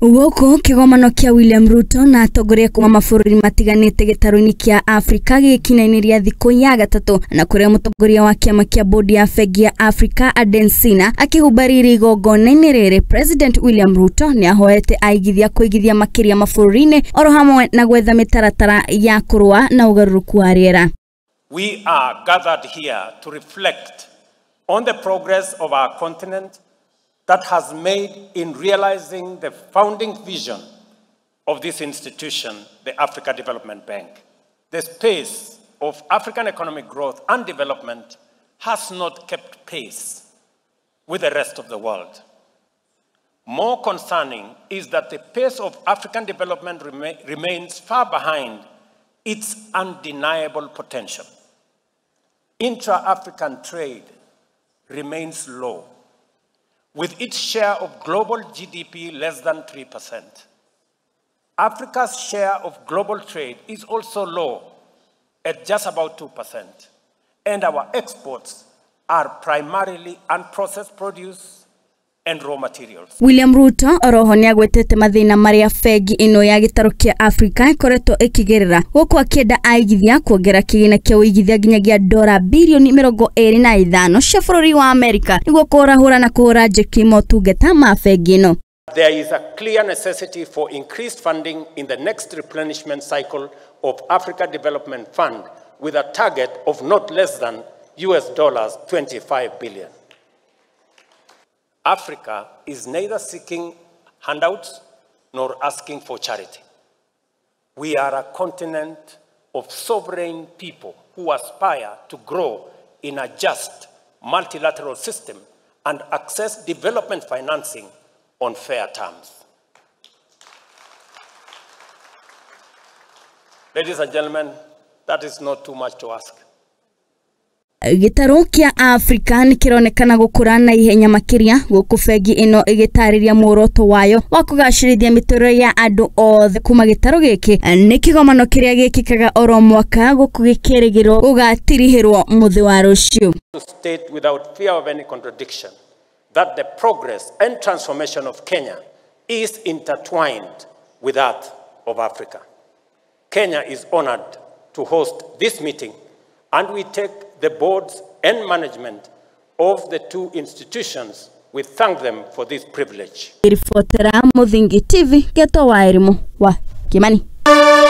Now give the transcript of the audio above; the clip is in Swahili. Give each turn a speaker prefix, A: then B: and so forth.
A: Goko Kigomano kia William Ruto na Atongoria Kuuma Mabururi Matiganite Gitaru-ini kia Afrika gikinainiria thiku ya gatatu na kuria Mutongoria wa kiama kia bodi ya Bengi ya Afrika Adensina akihubariri igongona-ini riri. President William Ruto ni ahoete aigithia kuigithia Makiria mabururi-ini oro hamwe na gwetha mitaratara ya Kurua na Ugaruruku wa Riera.
B: We are gathered here to reflect on the progress of our continent that has made in realizing the founding vision of this institution, the Africa Development Bank. The pace of African economic growth and development has not kept pace with the rest of the world. More concerning is that the pace of African development remains far behind its undeniable potential. Intra-African trade remains low, with its share of global GDP less than 3%. Africa's share of global trade is also low, at just about 2%, and our exports are primarily unprocessed produce and raw materials.
A: William Ruto oroho ni agwetete mathina maria Bengi ino ya gitaru kia Afrika ikoretwo ikigerera guku akienda aigithia kuongera kigina kia uigithia nginyagia dola bilioni 25 cia bururi wa Amerika niguo kurahura na kuhura njeki motungata ma Bengi ino.
B: There is a clear necessity for increased funding in the next replenishment cycle of Africa Development Fund with a target of not less than $25 billion. Africa is neither seeking handouts nor asking for charity. We are a continent of sovereign people who aspire to grow in a just multilateral system and access development financing on fair terms. Ladies and gentlemen, that is not too much to ask.
A: Gitaru kia Afrika ni kironekana gukura na ihenya makiria guku Bengi ino igitariria muoroto wayo wa kugacirithia mitoro ya andu othe kuma gitaru giki ni kigomano kiria gikikaga oro mwaka guku gikirigirwo gugatirihirwo muthi wa rucio.
B: To state without fear of any contradiction that the progress and transformation of Kenya is intertwined with that of Africa. Kenya is honored to host this meeting, and we take the boards and management of the two institutions, we thank them for this privilege.
A: Reportera Muthingi TV geto wa erimu wa Kimani.